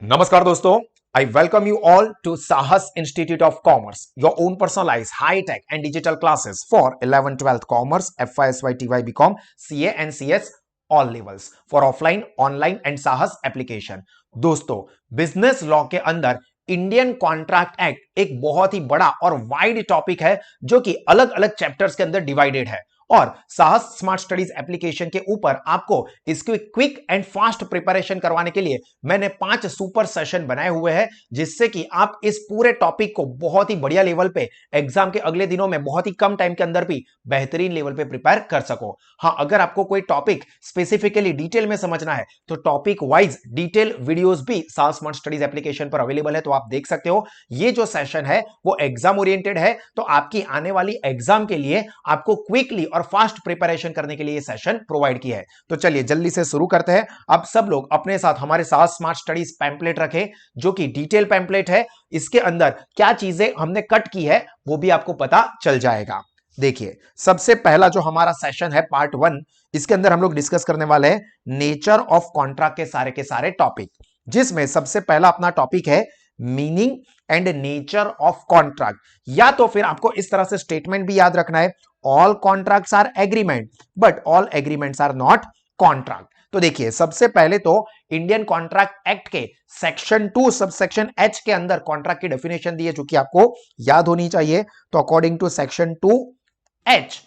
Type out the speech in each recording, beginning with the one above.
नमस्कार दोस्तों, I welcome you all to Sahas institute of commerce, your own personalise high tech and digital classes for 11th 12th commerce, FY SY TY BCom, CA and CS all levels for offline, online and Sahas application. दोस्तों, business law के अंदर Indian contract act एक बहुत ही बड़ा और wide topic है जो कि अलग अलग चैप्टर्स के अंदर डिवाइडेड है और साहस स्मार्ट स्टडीज एप्लीकेशन के ऊपर आपको इसकी क्विक एंड फास्ट प्रिपरेशन करवाने के लिए मैंने 5 सुपर सेशन बनाए हुए हैं, जिससे कि आप इस पूरे टॉपिक को बहुत ही बढ़िया लेवल पे एग्जाम के अगले दिनों में बहुत ही कम टाइम के अंदर भी बेहतरीन लेवल पे प्रिपेयर कर सको। हाँ, अगर आपको कोई टॉपिक स्पेसिफिकली डिटेल में समझना है तो टॉपिक वाइज डिटेल वीडियोस भी साहस स्मार्ट स्टडीज एप्लीकेशन पर अवेलेबल है, तो आप देख सकते हो। ये जो सेशन है वो एग्जाम ओरिएंटेड है, तो आपकी आने वाली एग्जाम के लिए आपको क्विकली और फास्ट प्रिपरेशन करने के लिए सेशन प्रोवाइड किया है। तो चलिए जल्दी से शुरू करते हैं। आप सब लोग अपने साथ हमारे साथ स्मार्ट स्टडीज पैम्पलेट रखें, जो कि डिटेल पैम्पलेट है। इसके अंदर क्या चीजें हमने कट की है वो भी आपको पता चल जाएगा। देखिए, सबसे पहला जो हमारा सेशन है पार्ट 1, इसके अंदर हम लोग डिस्कस करने वाले हैं नेचर ऑफ कॉन्ट्रैक्ट के सारे टॉपिक, जिसमें सबसे पहला अपना टॉपिक है meaning and nature of contract. या तो फिर आपको इस तरह से स्टेटमेंट भी याद रखना है, all contracts are agreement but all agreements are not contract. तो देखिए, सबसे पहले तो इंडियन कॉन्ट्रैक्ट एक्ट के सेक्शन 2 सबसेक्शन H के अंदर कॉन्ट्रैक्ट की डेफिनेशन दी है, जो कि आपको याद होनी चाहिए। तो according to section 2H,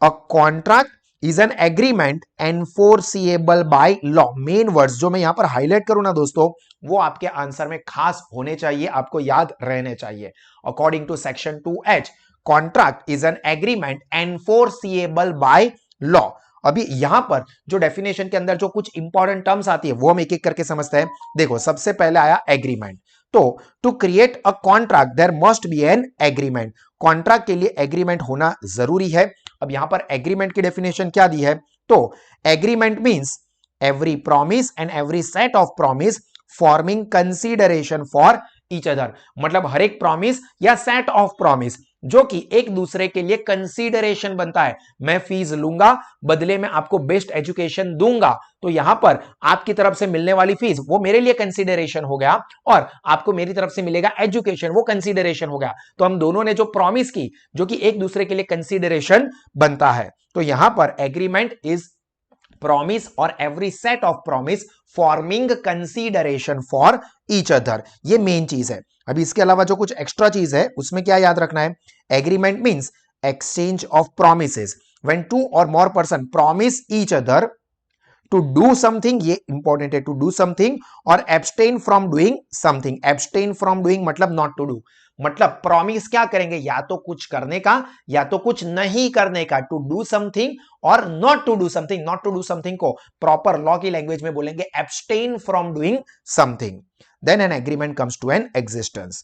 a contract is an agreement enforceable by law. Main words जो मैं यहां पर हाईलाइट करूं ना दोस्तों, वो आपके आंसर में खास होने चाहिए, आपको याद रहने चाहिए। According to section 2H, contract is an agreement enforceable by law. अभी यहां पर जो डेफिनेशन के अंदर जो कुछ इंपॉर्टेंट टर्म्स आती है वो हम एक एक करके समझते हैं। देखो, सबसे पहले आया एग्रीमेंट। तो to create a contract there must be an agreement. Contract के लिए एग्रीमेंट होना जरूरी है। अब यहां पर एग्रीमेंट की डेफिनेशन क्या दी है? तो agreement means every promise and every set of promise forming consideration for each other. मतलब हर एक प्रॉमिस या सेट ऑफ प्रॉमिस जो कि एक दूसरे के लिए कंसीडरेशन बनता है। मैं फीस लूंगा, बदले में आपको बेस्ट एजुकेशन दूंगा, तो यहां पर आपकी तरफ से मिलने वाली फीस वो मेरे लिए कंसीडरेशन हो गया और आपको मेरी तरफ से मिलेगा एजुकेशन, वो कंसीडरेशन हो गया। तो हम दोनों ने जो प्रॉमिस की, जो कि एक दूसरे के लिए कंसीडरेशन बनता है। तो यहां पर एग्रीमेंट इज प्रॉमिस और every set of promise forming consideration for each other. ये मेन चीज है। अभी इसके अलावा जो कुछ एक्स्ट्रा चीज है उसमें क्या याद रखना है? Agreement means exchange of promises when two और more person promise each other to do something. ये इंपॉर्टेंट है, टू डू समथिंग और abstain from doing something. Abstain from doing मतलब नॉट टू डू। मतलब प्रॉमिस क्या करेंगे? या तो कुछ करने का या तो कुछ नहीं करने का, टू डू समथिंग और not to do something. Not to do something को प्रॉपर लॉ की लैंग्वेज में बोलेंगे abstain from doing something. Then an agreement comes to an existence.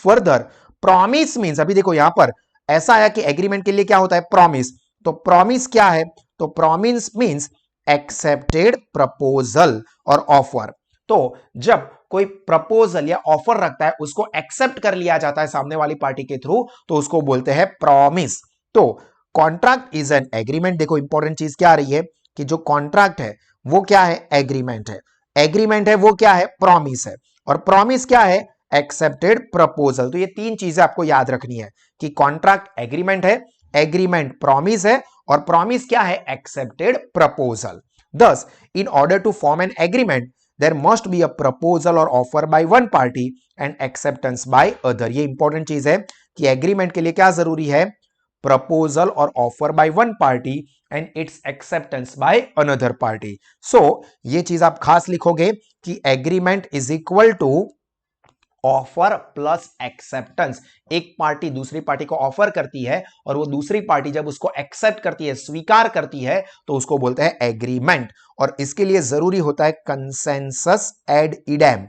Further, promise means, अभी देखो यहां पर ऐसा आया कि एग्रीमेंट के लिए क्या होता है? प्रॉमिस। तो प्रॉमिस क्या है? तो प्रॉमिस मींस एक्सेप्टेड प्रपोजल और ऑफर। तो जब कोई प्रपोजल या ऑफर रखता है, उसको एक्सेप्ट कर लिया जाता है सामने वाली पार्टी के थ्रू, तो उसको बोलते हैं प्रॉमिस। तो कॉन्ट्रैक्ट इज एन एग्रीमेंट। देखो, इंपॉर्टेंट चीज क्या आ रही है कि जो कॉन्ट्रैक्ट है वो क्या है? एग्रीमेंट है। एग्रीमेंट है वो क्या है? प्रॉमिस है। और प्रॉमिस क्या है? Accepted proposal. तो ये तीन चीजें आपको याद रखनी है कि कॉन्ट्रैक्ट एग्रीमेंट है, एग्रीमेंट प्रॉमिस है और प्रॉमिस क्या है? Accepted proposal. Thus, in order to form an agreement, there must be a proposal or offer by one party and acceptance by other. ये इंपॉर्टेंट चीज है कि एग्रीमेंट के लिए क्या जरूरी है? प्रपोजल और offer by one party and its acceptance by another party. So ये चीज आप खास लिखोगे कि agreement is equal to offer plus acceptance. एक पार्टी दूसरी पार्टी को ऑफर करती है और वो दूसरी पार्टी जब उसको एक्सेप्ट करती है, स्वीकार करती है, तो उसको बोलते हैं एग्रीमेंट। और इसके लिए जरूरी होता है consensus ad idem.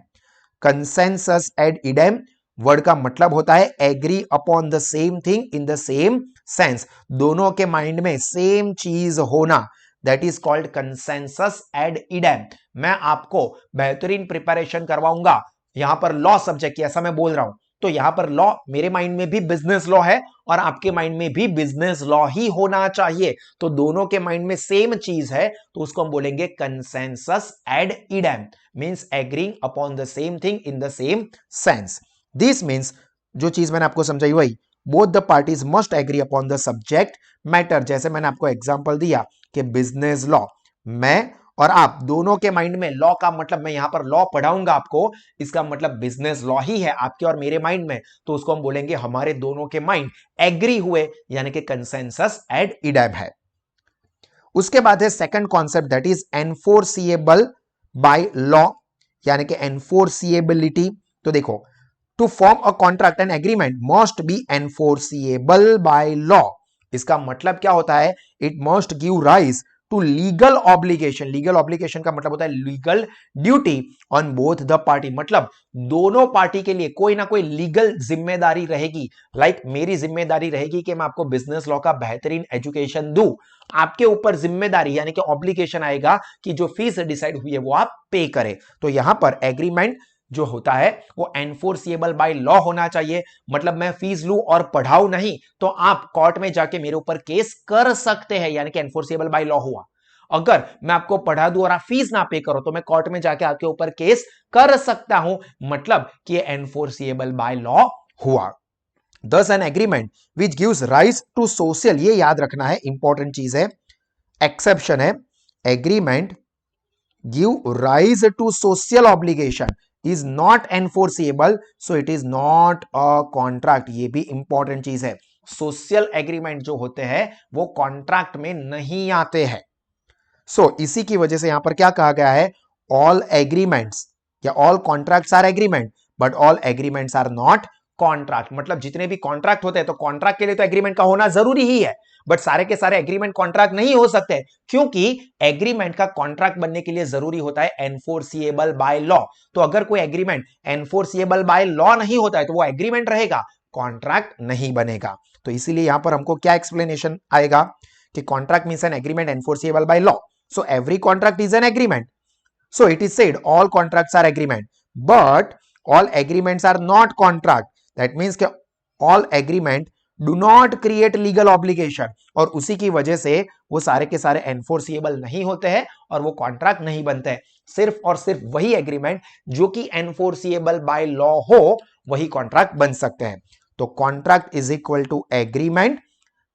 Consensus ad idem word का मतलब होता है agree upon the same thing in the same sense. दोनों के माइंड में सेम चीज होना, that is called consensus ad idem. मैं आपको बेहतरीन प्रिपरेशन करवाऊंगा यहां पर लॉ सब्जेक्ट की, ऐसा मैं बोल रहा हूं तो यहां पर लॉ मेरे माइंड में भी बिजनेस लॉ है और आपके माइंड में भी बिजनेस लॉ ही होना चाहिए। तो दोनों के माइंड में सेम चीज है तो उसको हम बोलेंगे consensus ad idem, means agreeing upon the same thing in the same sense. This means जो चीज मैंने आपको समझाई वही, both the parties must agree upon the subject matter. जैसे मैंने आपको एग्जांपल दिया कि बिजनेस लॉ, मैं और आप दोनों के माइंड में लॉ का मतलब, मैं यहां पर लॉ पढ़ाऊंगा आपको, इसका मतलब बिजनेस लॉ ही है आपके और मेरे माइंड में, तो उसको हम बोलेंगे हमारे दोनों के माइंड एग्री हुए, यानी कि कंसेंसस एड इडेम है। उसके बाद है second concept that is enforceable by law, यानी कि एनफोर्सिएबिलिटी। तो देखो, to form a contract and agreement must be enforceable by law. इसका मतलब क्या होता है, it must give rise to legal obligation. Legal obligation का मतलब होता है legal duty on both the party, मतलब दोनों पार्टी के लिए कोई ना कोई लीगल जिम्मेदारी रहेगी। लाइक मेरी जिम्मेदारी रहेगी कि मैं आपको बिजनेस लॉ का बेहतरीन एजुकेशन दूं, आपके ऊपर जिम्मेदारी यानी कि ऑब्लिगेशन आएगा कि जो फीस डिसाइड हुई है वो आप पे करें। तो यहां पर एग्रीमेंट जो होता है वो एनफोर्सिएबल बाय लॉ होना चाहिए, मतलब मैं फीस लूं और पढ़ाऊं नहीं तो आप कोर्ट में जाके मेरे ऊपर केस कर सकते हैं, यानी कि एनफोर्सिएबल बाय लॉ हुआ। अगर मैं आपको पढ़ा दूं और आप फीस ना पे करो तो मैं कोर्ट में जाके आपके ऊपर केस कर सकता हूं, मतलब कि एनफोर्सिएबल बाय लॉ हुआ। Thus an agreement which gives rise to social, ये याद रखना है, इंपॉर्टेंट चीज है, एक्सेप्शन है, agreement give rise to social obligation is not enforceable, so it is not a contract। ये भी इंपॉर्टेंट चीज है, सोशल एग्रीमेंट जो होते हैं वो कॉन्ट्रैक्ट में नहीं आते हैं। इसी की वजह से यहां पर क्या कहा गया है, ऑल एग्रीमेंट्स या all contracts are agreement but all agreements are not contract. मतलब जितने भी कॉन्ट्रैक्ट होते हैं तो कॉन्ट्रैक्ट के लिए तो एग्रीमेंट का होना जरूरी ही है, बट सारे के सारे एग्रीमेंट कॉन्ट्रैक्ट नहीं हो सकते, क्योंकि एग्रीमेंट का कॉन्ट्रैक्ट बनने के लिए जरूरी होता है एनफोर्सिएबल बाय लॉ। तो अगर कोई एग्रीमेंट एनफोर्सिएबल बाय लॉ नहीं होता है तो वो एग्रीमेंट रहेगा, कॉन्ट्रैक्ट नहीं बनेगा। तो इसीलिए यहां पर हमको क्या एक्सप्लेनेशन आएगा कि contract means N agreement enforceable by law, so every contract is an agreement. So it is said all contracts are agreement, but all agreements are not contract. That means कि all agreement do not create legal obligation, और उसी की वजह से वो सारे के सारे enforceable नहीं होते हैं और वो contract नहीं बनते हैं। सिर्फ और सिर्फ वही agreement जो कि enforceable by law हो वही contract बन सकते हैं। तो contract is equal to agreement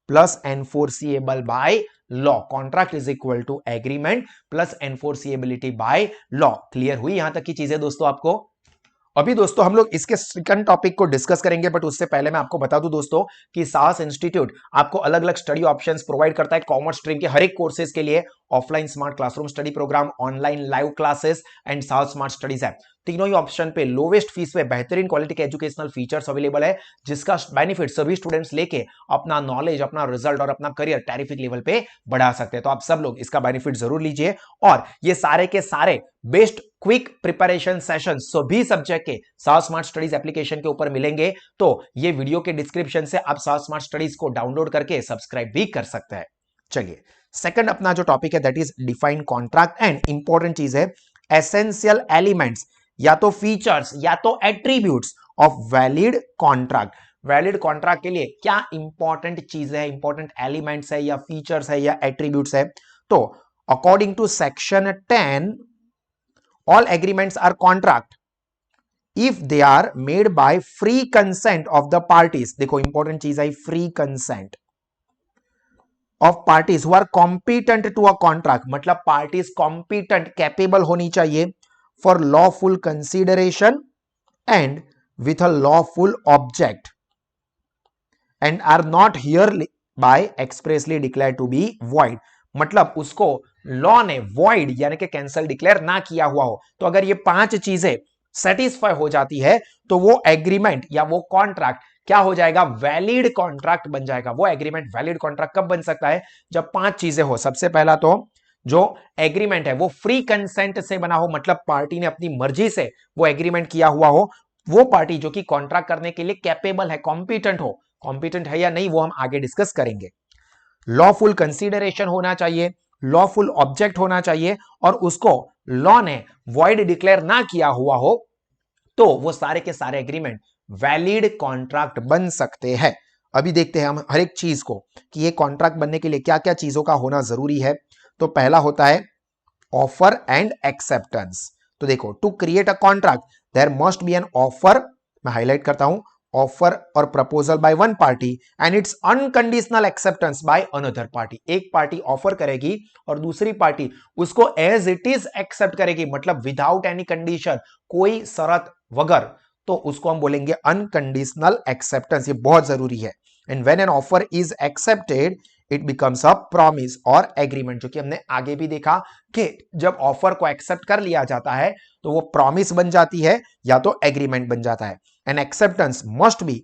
plus enforceable by law. Contract is equal to agreement plus enforceability by law. Clear हुई यहां तक की चीजें दोस्तों आपको? अभी दोस्तों हम लोग इसके सेकंड टॉपिक को डिस्कस करेंगे, बट उससे पहले मैं आपको बता दूं दोस्तों कि साहस इंस्टीट्यूट आपको अलग अलग स्टडी ऑप्शंस प्रोवाइड करता है कॉमर्स स्ट्रीम के हर एक कोर्सेज के लिए, offline smart classroom study program, online live classes and Sahas smart studies app. तीनों ही ऑप्शन पे लोवेस्ट फीस पे बेहतरीन क्वालिटी के एजुकेशनल फीचर्स अवेलेबल है, जिसका बेनिफिट सभी स्टूडेंट्स लेके अपना नॉलेज, अपना रिजल्ट और अपना करियर टेरिफिक लेवल पे बढ़ा सकते हैं। तो आप सब लोग इसका बेनिफिट जरूर लीजिए, और ये सारे के सारे बेस्ट क्विक प्रिपरेशन सेशन सभी सब्जेक्ट के साहस स्मार्ट स्टडीज एप्लीकेशन के ऊपर मिलेंगे। तो ये वीडियो के डिस्क्रिप्शन से आप साहस स्मार्ट स्टडीज को डाउनलोड करके सब्सक्राइब भी कर सकते हैं। चलिए सेकंड अपना जो टॉपिक है that is define contract, and important चीज है एसेंशियल एलिमेंट्स या तो फीचर्स या तो attributes of valid contract. Valid contract के लिए क्या इंपॉर्टेंट चीज है, इंपॉर्टेंट एलिमेंट्स है या फीचर्स है या एट्रीब्यूट्स है? तो according to section 10 all agreements are contract if they are made by free consent of the parties। देखो इंपॉर्टेंट चीज है free consent of parties who are competent to a contract, मतलब parties competent capable होनी चाहिए for lawful consideration and with a lawful object and are not hereby expressly declared to be void। मतलब उसको law ने void यानी कि cancel declare ना किया हुआ हो। तो अगर ये पांच चीजें सेटिस्फाई हो जाती है तो वो एग्रीमेंट या वो कॉन्ट्रैक्ट क्या हो जाएगा, वैलिड कॉन्ट्रैक्ट बन जाएगा। वो एग्रीमेंट वैलिड कॉन्ट्रैक्ट कब बन सकता है, जब पांच चीजें हो। सबसे पहला तो जो एग्रीमेंट है वो फ्री कंसेंट से बना हो, मतलब पार्टी ने अपनी मर्जी से वो एग्रीमेंट किया हुआ हो। वो पार्टी जो कि कॉन्ट्रैक्ट करने के लिए कैपेबल है, कॉम्पिटेंट हो। कॉम्पिटेंट है या नहीं वो हम आगे डिस्कस करेंगे। लॉफुल कंसीडरेशन होना चाहिए, लॉफुल ऑब्जेक्ट होना चाहिए, और उसको लॉ ने वॉइड डिक्लेयर ना किया हुआ हो, तो वो सारे के सारे एग्रीमेंट वैलिड कॉन्ट्रैक्ट बन सकते हैं। अभी देखते हैं हम हर एक चीज को कि ये कॉन्ट्रैक्ट बनने के लिए क्या क्या चीजों का होना जरूरी है। तो पहला होता है ऑफर एंड एक्सेप्टेंस। तो देखो, to create a contract there must be an offer, मैं हाईलाइट करता हूं, ऑफर और proposal by one party and its unconditional acceptance by another party. एक पार्टी ऑफर करेगी और दूसरी पार्टी उसको एज इट इज एक्सेप्ट करेगी, मतलब विदाउट एनी कंडीशन, कोई शर्त वगैर, तो उसको हम बोलेंगे अनकंडीशनल एक्सेप्टेंस। ये बहुत जरूरी है। And when an offer is accepted it becomes a promise और एग्रीमेंट, जो कि हमने आगे भी देखा कि जब ऑफर को एक्सेप्ट कर लिया जाता है तो वो प्रॉमिस बन जाती है या तो एग्रीमेंट बन जाता है। And acceptance must be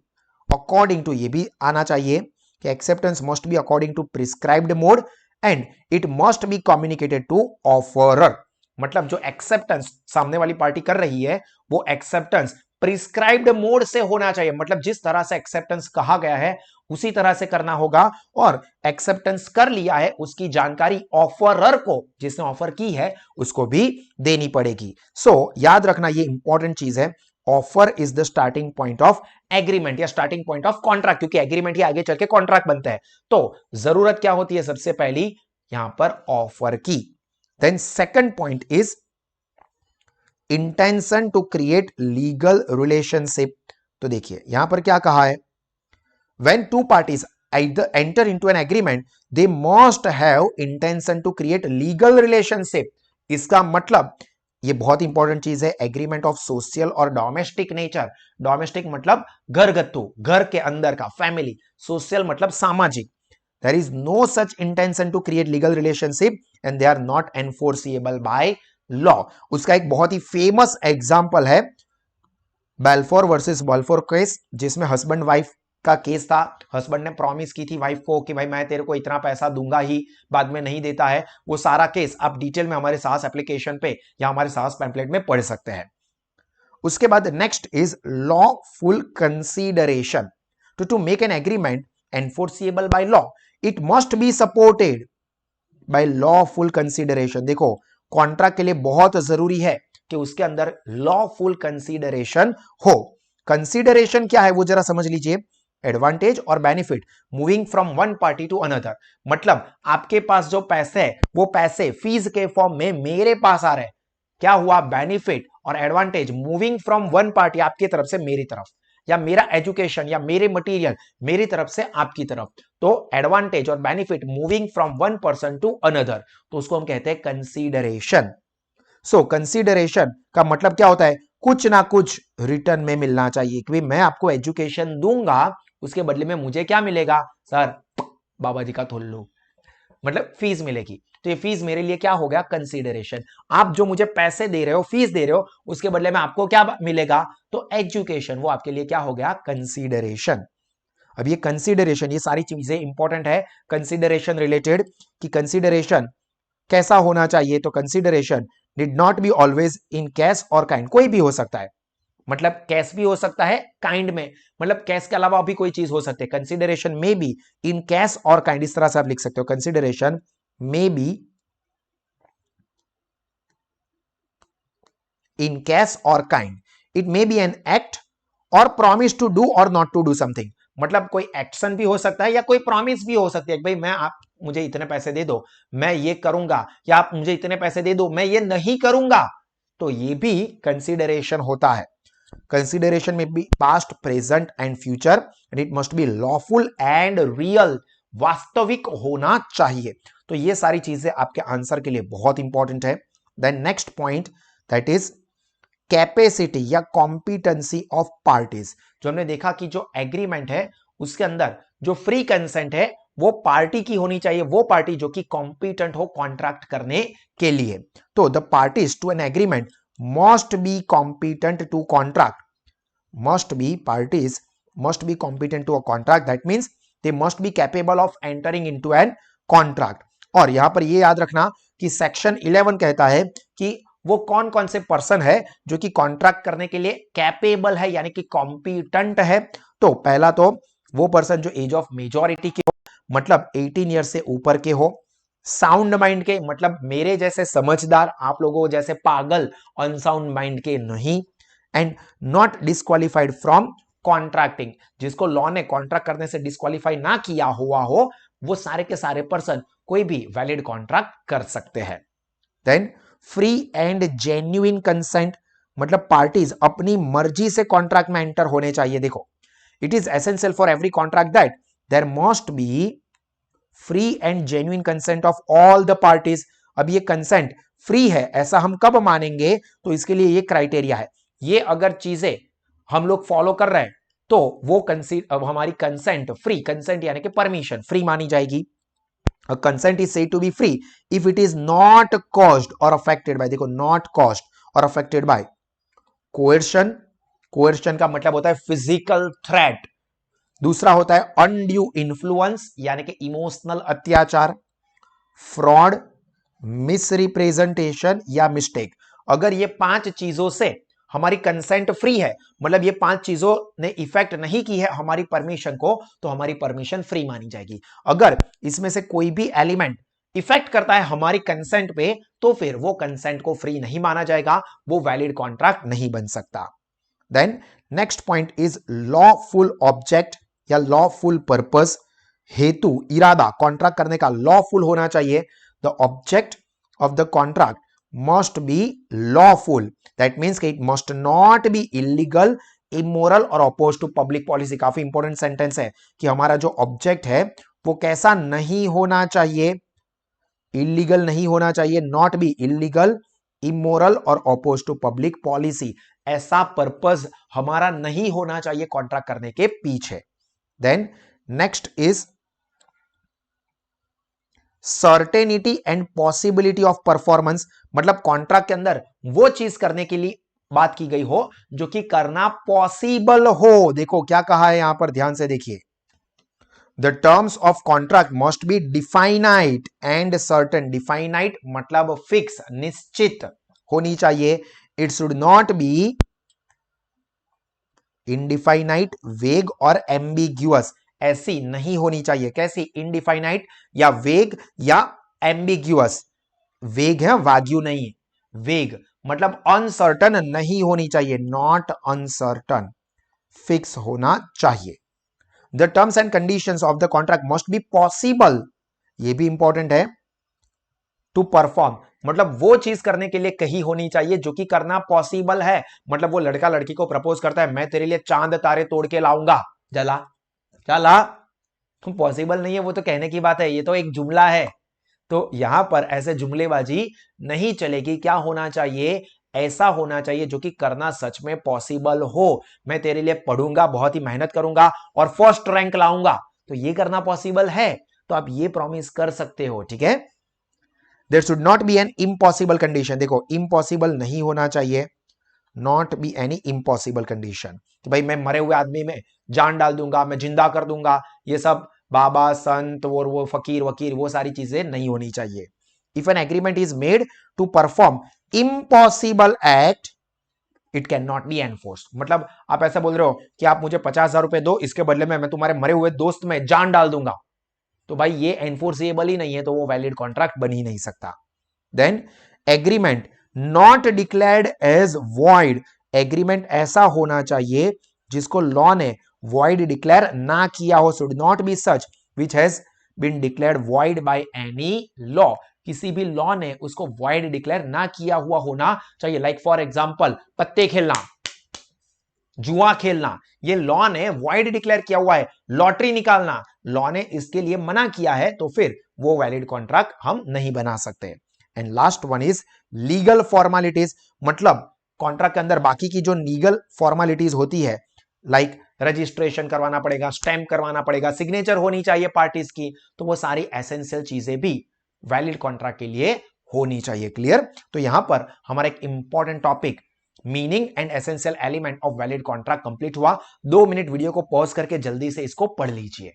according to, ये भी आना चाहिए कि acceptance must be according to prescribed mode and it must be communicated to offerer. मतलब जो एक्सेप्टेंस सामने वाली पार्टी कर रही है वो एक्सेप्टेंस प्रिस्क्राइब्ड मोड से होना चाहिए, मतलब जिस तरह से एक्सेप्टेंस कहा गया है उसी तरह से करना होगा, और एक्सेप्टेंस कर लिया है उसकी जानकारी ऑफरर को, जिसने ऑफर की है, उसको भी देनी पड़ेगी। सो याद रखना, ये इंपॉर्टेंट चीज है, offer is the starting point of agreement या स्टार्टिंग पॉइंट ऑफ कॉन्ट्रैक्ट, क्योंकि एग्रीमेंट ही आगे चल के कॉन्ट्रैक्ट बनता है। तो जरूरत क्या होती है सबसे पहली यहां पर ऑफर की। Then second point is intention to create legal relationship. तो देखिए यहां पर क्या कहा है, when two parties either enter into an agreement they must have intention to create legal relationship। इसका मतलब ये बहुत इंपॉर्टेंट चीज है, एग्रीमेंट ऑफ सोशल और डोमेस्टिक नेचर। डोमेस्टिक मतलब घरगत्तू, घर के अंदर का, फैमिली। सोशल मतलब सामाजिक। there is no such intention to create legal relationship and they are not enforceable by law। उसका एक बहुत ही फेमस एग्जांपल है बेल्फोर वर्सेस बल्फोर केस, जिसमें हस्बैंड वाइफ का केस था। हस्बैंड ने प्रॉमिस की थी वाइफ को कि भाई मैं तेरे को इतना पैसा दूंगा ही, बाद में नहीं देता है। वो सारा केस आप डिटेल में हमारे साहस एप्लीकेशन पे या हमारे साहस पैम्पलेट में पढ़ सकते हैं। उसके बाद next is lawful consideration. To make an agreement enforceable by law it must be supported by lawful consideration. देखो कॉन्ट्रैक्ट के लिए बहुत जरूरी है कि उसके अंदर लॉफुल कंसीडरेशन हो। कंसीडरेशन क्या है वो जरा समझ लीजिए, एडवांटेज और benefit moving from one party to another. मतलब आपके पास जो पैसे है वो पैसे फीस के फॉर्म में मेरे पास आ रहे हैं, क्या हुआ, बेनिफिट और advantage moving from one party, आपकी तरफ से मेरी तरफ, या मेरा एजुकेशन या मेरे मटेरियल मेरी तरफ से आपकी तरफ। तो एडवांटेज और benefit moving from one person to another, तो उसको हम कहते हैं कंसीडरेशन। सो कंसीडरेशन का मतलब क्या होता है, कुछ ना कुछ रिटर्न में मिलना चाहिए कि मैं आपको एजुकेशन दूंगा, उसके बदले में मुझे क्या मिलेगा, सर बाबा जी का थोल्लू, मतलब फीस मिलेगी। तो ये फीस मेरे लिए क्या हो गया, कंसीडरेशन। आप जो मुझे पैसे दे रहे हो, फीस दे रहे हो, उसके बदले में आपको क्या मिलेगा, तो एजुकेशन, वो आपके लिए क्या हो गया, कंसीडरेशन। अब ये कंसीडरेशन, ये सारी चीजें इंपॉर्टेंट है कंसीडरेशन रिलेटेड, कि कंसीडरेशन कैसा होना चाहिए। तो consideration did not be always in cash और काइंड, कोई भी हो सकता है, मतलब कैश भी हो सकता है, काइंड में मतलब कैश के अलावा भी कोई चीज हो सकती है। कंसीडरेशन में बी इन कैश और काइंड, इस तरह से आप लिख सकते हो, कंसीडरेशन में बी इन कैश और kind, it may be an act और प्रॉमिस टू डू और नॉट टू डू समथिंग। मतलब कोई एक्शन भी हो सकता है या कोई प्रॉमिस भी हो सकती है कि भाई मैं, आप मुझे इतने पैसे दे दो मैं ये करूंगा, या आप मुझे इतने पैसे दे दो मैं ये नहीं करूंगा, तो ये भी कंसीडरेशन होता है। कंसीडरेशन में भी past, present and future, and it must be lawful and real, वास्तविक होना चाहिए। तो ये सारी चीजें आपके आंसर के लिए बहुत इंपॉर्टेंट है। Then next point that is capacity या कॉम्पिटेंसी ऑफ पार्टीज। जो हमने देखा कि जो एग्रीमेंट है उसके अंदर जो फ्री कंसेंट है वो पार्टी की होनी चाहिए, वो पार्टी जो कि कॉम्पिटेंट हो कॉन्ट्रैक्ट करने के लिए। तो the parties to an agreement must be competent to contract, parties must be competent to a contract, that means they must be capable of entering into an contract। और यहां पर ये याद रखना कि सेक्शन 11 कहता है कि वो कौन कौन से पर्सन है जो कि कॉन्ट्रैक्ट करने के लिए कैपेबल है, यानी कि कॉम्पिटेंट है। तो पहला तो वो पर्सन जो एज ऑफ मेजॉरिटी के हो, मतलब 18 ईयर से ऊपर के हो, साउंड माइंड के, मतलब मेरे जैसे समझदार, आप लोगों जैसे पागल अनसाउंड माइंड के नहीं, and not disqualified from contracting, जिसको लॉ ने कॉन्ट्रैक्ट करने से डिस्क्वालीफाई ना किया हुआ हो, वो सारे के सारे पर्सन कोई भी वैलिड कॉन्ट्रैक्ट कर सकते हैं। Then free and genuine consent, मतलब पार्टीज अपनी मर्जी से कॉन्ट्रैक्ट में एंटर होने चाहिए। देखो, it is essential for every contract that there must be free and genuine consent of all the parties. अब ये कंसेंट फ्री है ऐसा हम कब मानेंगे, तो इसके लिए ये क्राइटेरिया है। ये अगर चीजें हम लोग फॉलो कर रहे हैं तो वो अब हमारी कंसेंट फ्री, कंसेंट यानी कि परमिशन फ्री मानी जाएगी। A consent is said to be free if it is not caused or affected by, देखो not caused or affected by coercion, coercion का मतलब होता है फिजिकल थ्रेट, दूसरा होता है अनड्यू इन्फ्लुएंस यानी कि इमोशनल अत्याचार, फ्रॉड, मिसरिप्रेजेंटेशन या मिस्टेक। अगर ये पांच चीजों से हमारी कंसेंट फ्री है, मतलब ये पांच चीजों ने इफेक्ट नहीं की है हमारी परमिशन को, तो हमारी परमिशन फ्री मानी जाएगी। अगर इसमें से कोई भी एलिमेंट इफेक्ट करता है हमारी कंसेंट पे, तो फिर वो कंसेंट को फ्री नहीं माना जाएगा, वो वैलिड कॉन्ट्रैक्ट नहीं बन सकता। Then next point is lawful object या लॉफुल पर्पस, हेतु, इरादा, कॉन्ट्रैक्ट करने का लॉफुल होना चाहिए। The object of the contract must be lawful, that means कि it must not be illegal, immoral और अपोज टू पब्लिक पॉलिसी। काफी इंपॉर्टेंट सेंटेंस है कि हमारा जो ऑब्जेक्ट है वो कैसा नहीं होना चाहिए, इलीगल नहीं होना चाहिए, नॉट बी इलीगल, इमोरल और अपोज टू पब्लिक पॉलिसी। ऐसा पर्पस हमारा नहीं होना चाहिए कॉन्ट्रैक्ट करने के पीछे। Then next is certainty and possibility of performance, मतलब कॉन्ट्रैक्ट के अंदर वो चीज करने के लिए बात की गई हो जो कि करना पॉसिबल हो। देखो क्या कहा है यहां पर, ध्यान से देखिए, the terms of contract must B definite and certain. Definite मतलब फिक्स, निश्चित होनी चाहिए। It should not B indefinite, वेग और एम्बिग्यूअस, ऐसी नहीं होनी चाहिए। कैसी? इनडिफाइनाइट या वेग या एम्बिग्यूअस। वेग है, वाग्यू नहीं, वेग मतलब अनसर्टन नहीं होनी चाहिए, नॉट अनसर्टन, फिक्स होना चाहिए। The terms and conditions of the contract must be possible, ये भी इंपॉर्टेंट है, टू परफॉर्म, मतलब वो चीज करने के लिए कही होनी चाहिए जो कि करना पॉसिबल है। मतलब वो लड़का लड़की को प्रपोज करता है, मैं तेरे लिए चांद तारे तोड़ के लाऊंगा, जला चला, पॉसिबल नहीं है, वो तो कहने की बात है, ये तो एक जुमला है। तो यहां पर ऐसे जुमलेबाजी नहीं चलेगी। क्या होना चाहिए? ऐसा होना चाहिए जो कि करना सच में पॉसिबल हो। मैं तेरे लिए पढ़ूंगा, बहुत ही मेहनत करूंगा और फर्स्ट रैंक लाऊंगा, तो ये करना पॉसिबल है, तो आप ये प्रॉमिस कर सकते हो, ठीक है। There should not be an impossible condition, देखो इम्पॉसिबल नहीं होना चाहिए, not be any impossible condition कि भाई मैं मरे हुए आदमी में जान डाल दूंगा, मैं जिंदा कर दूंगा, ये सब बाबा संत और वो फकीर वकीर वो सारी चीजें नहीं होनी चाहिए। If an agreement is made to perform impossible act, it can not be enforce. मतलब आप ऐसा बोल रहे हो कि आप मुझे 50,000 रुपए दो, इसके बदले में मैं तुम्हारे मरे हुए दोस्त में जान डाल दूंगा, तो भाई ये एनफोर्सेबल ही नहीं है, तो वो वैलिड कॉन्ट्रैक्ट बन ही नहीं सकता। Then agreement not declared as void, agreement ऐसा होना चाहिए जिसको लॉ ने वॉइड डिक्लेयर ना किया हो, should not be such which has been declared void by any law, किसी भी लॉ ने उसको वॉइड डिक्लेयर ना किया हुआ होना चाहिए। लाइक फॉर एग्जाम्पल पत्ते खेलना, जुआ खेलना, ये लॉ ने वॉइड डिक्लेयर किया हुआ है। लॉटरी निकालना, लॉ ने इसके लिए मना किया है, तो फिर वो वैलिड कॉन्ट्रैक्ट हम नहीं बना सकते। And last one is legal formalities, मतलब कॉन्ट्रैक्ट के अंदर बाकी की जो लीगल फॉर्मेलिटीज होती है, लाइक रजिस्ट्रेशन करवाना पड़ेगा, स्टैंप करवाना पड़ेगा, सिग्नेचर होनी चाहिए पार्टीज की, तो वो सारी एसेंशियल चीजें भी वैलिड कॉन्ट्रैक्ट के लिए होनी चाहिए। क्लियर? तो यहां पर हमारा एक important topic meaning and essential element of valid contract complete हुआ। 2 मिनट वीडियो को पॉज करके जल्दी से इसको पढ़ लीजिए।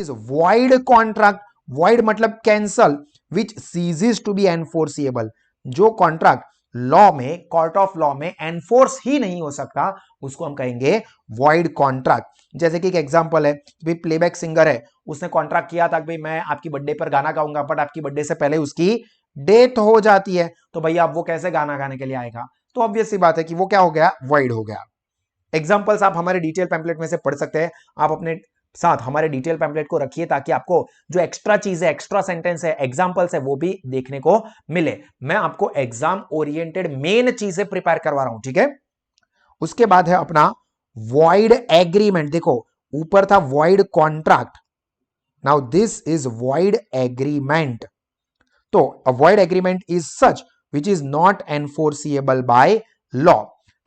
इज void कॉन्ट्रैक्ट, void मतलब cancel, which ceases to be enforceable, जो कॉन्ट्रैक्ट लॉ में, कोर्ट ऑफ लॉ में एनफोर्स ही नहीं हो सकता, उसको हम कहेंगे void कॉन्ट्रैक्ट। जैसे कि एक एग्जांपल है, भाई प्लेबैक सिंगर है, उसने कॉन्ट्रैक्ट किया था कि भाई मैं आपकी बर्थडे पर गाना गाऊंगा, बट आपकी बर्थडे से पहले उसकी डेथ हो जाती है, तो भैया अब वो कैसे गाना गाने के लिए आएगा? तो ऑब्वियस सी बात है कि वो क्या हो गया, void हो गया। एग्जाम्पल्स आप हमारे डिटेल पैम्पलेट में से पढ़ सकते हैं, आप अपने साथ हमारे डिटेल पैम्पलेट को रखिए ताकि आपको जो एक्स्ट्रा चीज है, एक्स्ट्रा सेंटेंस है, एग्जांपल्स है, वो भी देखने को मिले। मैं आपको एग्जाम ओरिएंटेड मेन चीजें प्रिपेयर करवा रहा हूं, ठीक है। उसके बाद है अपना वॉइड एग्रीमेंट। देखो ऊपर था void contract, now this is void agreement. तो a void agreement is such which is not enforceable by law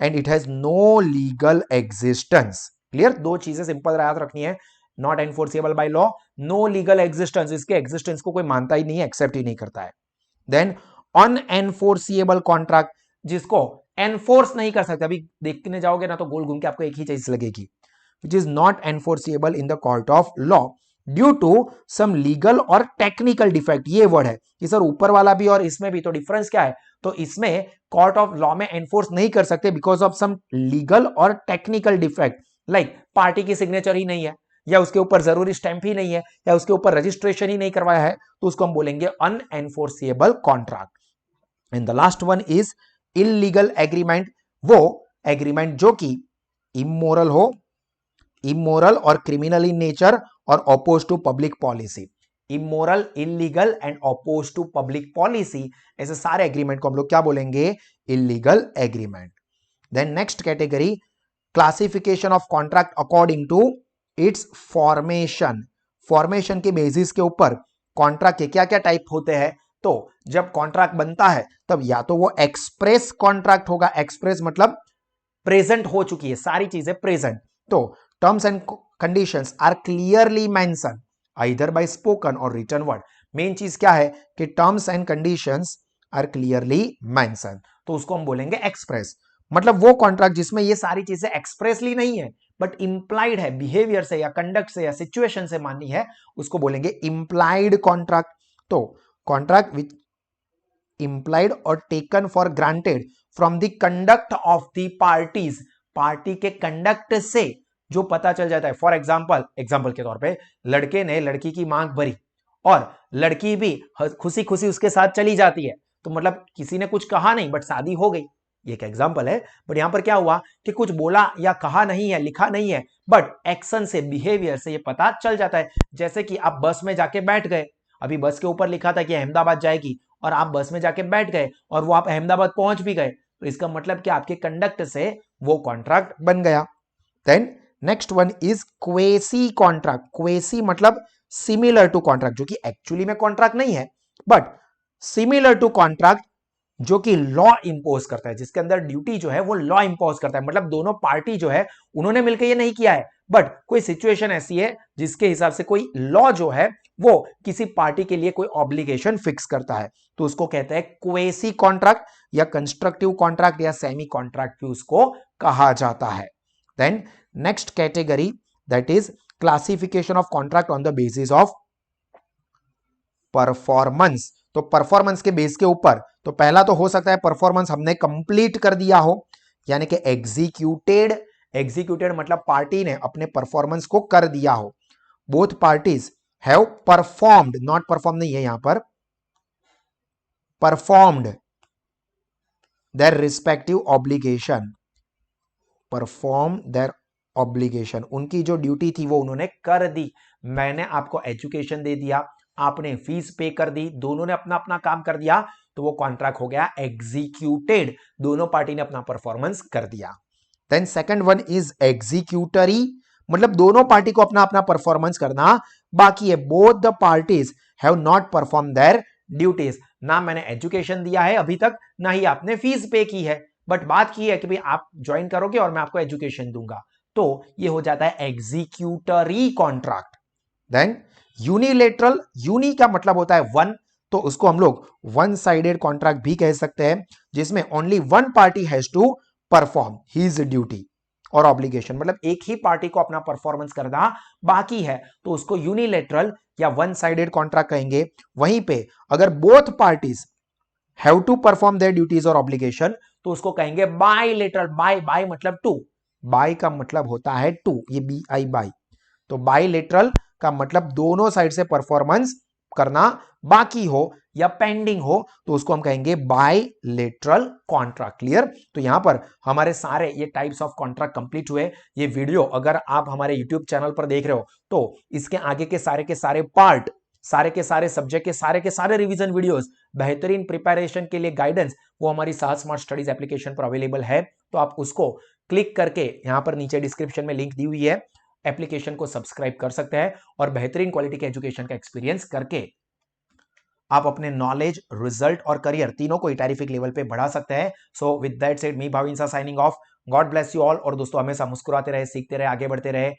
and it has no legal existence. Clear? दो चीजें सिंपल याद रखनी है, not enforceable by law, no legal existence, इसके existence को कोई मानता ही नहीं है, एक्सेप्ट ही नहीं करता है। देन अनएनफोर्सिएबल कॉन्ट्रैक्ट, जिसको एनफोर्स नहीं कर सकते, अभी देखने जाओगे ना तो गोल घूम के आपको एक ही चीज लगेगी, which is not enforceable in the court of law due to some legal और टेक्निकल डिफेक्ट। ये वर्ड है कि सर ऊपर वाला भी और इसमें भी, तो डिफरेंस क्या है? तो इसमें कोर्ट ऑफ लॉ में एनफोर्स नहीं कर सकते बिकॉज ऑफ सम लीगल और टेक्निकल डिफेक्ट, लाइक पार्टी की सिग्नेचर ही नहीं है, या उसके ऊपर जरूरी स्टैंप ही नहीं है, या उसके ऊपर रजिस्ट्रेशन ही नहीं करवाया है, तो उसको हम बोलेंगे unenforceable contract. And the last one is illegal agreement, वो एग्रीमेंट जो कि इमोरल हो, इमोरल और क्रिमिनल इन नेचर और oppose to public policy. Immoral, illegal and oppose to public policy, ऐसे सारे एग्रीमेंट को हम लोग क्या बोलेंगे? Illegal agreement. Then next category, classification of contract according to its formation. Formation के बेसिस के ऊपर कॉन्ट्रैक्ट के क्या क्या टाइप होते हैं? तो जब कॉन्ट्रैक्ट बनता है तब या तो वो एक्सप्रेस कॉन्ट्रैक्ट होगा, एक्सप्रेस मतलब प्रेजेंट हो चुकी है, सारी चीजें प्रेजेंट, तो terms and conditions are clearly mention either by spoken और रिटन वर्ड। मेन चीज क्या है कि terms and conditions are clearly mention, तो उसको हम बोलेंगे एक्सप्रेस। मतलब वो कॉन्ट्रैक्ट जिसमें ये सारी चीजें एक्सप्रेसली नहीं है बट इंप्लाइड है, बिहेवियर से या कंडक्ट से या सिचुएशन से माननी है, उसको बोलेंगे इंप्लाइड कॉन्ट्रैक्ट। तो कॉन्ट्रैक्ट विच इंप्लाइड और taken for granted from the conduct of the parties, party के कंडक्ट से जो पता चल जाता है। फॉर एग्जाम्पल के तौर पे लड़के ने लड़की की मांग भरी और लड़की भी खुशी खुशी उसके साथ चली जाती है, तो मतलब किसी ने कुछ कहा नहीं बट शादी हो गई, ये एक एग्जाम्पल है। बट यहां पर क्या हुआ कि कुछ बोला या कहा नहीं है, लिखा नहीं है, बट एक्शन से, बिहेवियर से ये पता चल जाता है। जैसे कि आप बस में जाके बैठ गए, अभी बस के ऊपर लिखा था कि अहमदाबाद जाएगी और आप बस में जाके बैठ गए और वो आप अहमदाबाद पहुंच भी गए, तो इसका मतलब कि आपके कंडक्ट से वो कॉन्ट्रैक्ट बन गया। Then next one is quasi contract. Quasi मतलब सिमिलर टू कॉन्ट्रैक्ट, जो कि एक्चुअली में कॉन्ट्रैक्ट नहीं है बट सिमिलर टू कॉन्ट्रैक्ट, जो कि लॉ इंपोज करता है, जिसके अंदर ड्यूटी जो है वो लॉ इंपोज करता है। मतलब दोनों पार्टी जो है उन्होंने मिलकर ये नहीं किया है, बट कोई सिचुएशन ऐसी है जिसके हिसाब से कोई लॉ जो है वो किसी पार्टी के लिए कोई ऑब्लिगेशन फिक्स करता है, तो उसको कहते हैं क्वेसी कॉन्ट्रैक्ट या कंस्ट्रक्टिव कॉन्ट्रैक्ट या सेमी कॉन्ट्रैक्ट भी उसको कहा जाता है। Then next category, that is classification of contract on the basis of performance. तो परफॉर्मेंस के बेस के ऊपर, तो पहला तो हो सकता है परफॉर्मेंस हमने कंप्लीट कर दिया हो, यानी कि एग्जीक्यूटेड। एग्जीक्यूटेड मतलब पार्टी ने अपने परफॉर्मेंस को कर दिया हो। Both parties have performed, not perform नहीं है यहां पर, performed their respective obligation, perform their obligation, उनकी जो ड्यूटी थी वो उन्होंने कर दी। मैंने आपको एजुकेशन दे दिया, आपने फीस पे कर दी, दोनों ने अपना अपना काम कर दिया, तो वो कॉन्ट्रैक्ट हो गया एग्जीक्यूटेड, दोनों पार्टी ने अपना परफॉर्मेंस कर दिया। Then second one is executory, मतलब दोनों पार्टी को अपना अपना परफॉर्मेंस करना बाकी है। Both the parties have not perform their duties, ना मैंने एजुकेशन दिया है अभी तक, ना ही आपने फीस पे की है, बट बात की है कि भाई आप ज्वाइन करोगे और मैं आपको एजुकेशन दूंगा, तो ये हो जाता है executory contract. Then unilateral, uni का मतलब होता है वन, तो उसको हम लोग वन साइडेड कॉन्ट्रैक्ट भी कह सकते हैं, जिसमें only one party has to perform his duty, और ऑब्लिगेशन, मतलब एक ही पार्टी को अपना परफॉर्मेंस करना बाकी है तो उसको यूनिलेटरल या वन साइडेड कॉन्ट्रैक्ट कहेंगे। वहीं पे अगर both parties have to perform their duties और ऑब्लिगेशन तो उसको कहेंगे बाइलेटरल। बाय मतलब टू, बाय का मतलब होता है टू, ये बी आई बाई, तो बाइलेटरल का मतलब दोनों साइड से परफॉर्मेंस करना बाकी हो या पेंडिंग हो तो उसको हम कहेंगे बाइलेटरल कॉन्ट्रैक्ट। क्लियर? तो यहां पर हमारे सारे ये टाइप्स ऑफ कॉन्ट्रैक्ट कंप्लीट हुए। ये वीडियो अगर आप हमारे यूट्यूब चैनल पर देख रहे हो तो इसके आगे के सारे पार्ट, सारे के सारे सब्जेक्ट के सारे रिवीजन वीडियोस, बेहतरीन प्रिपरेशन के लिए गाइडेंस, वो हमारी साथ स्मार्ट स्टडीज एप्लीकेशन पर अवेलेबल है। तो आप उसको क्लिक करके यहां पर नीचे डिस्क्रिप्शन में लिंक दी हुई है, एप्लीकेशन को सब्सक्राइब कर सकते हैं और बेहतरीन क्वालिटी के एजुकेशन का एक्सपीरियंस करके आप अपने नॉलेज, रिजल्ट और करियर तीनों को टेरिफिक लेवल पे बढ़ा सकते हैं। सो विद दैट सेड, मी भाविन सा signing off. God bless you all. और दोस्तों हमेशा मुस्कुराते रहे, सीखते रहे, आगे बढ़ते रहे।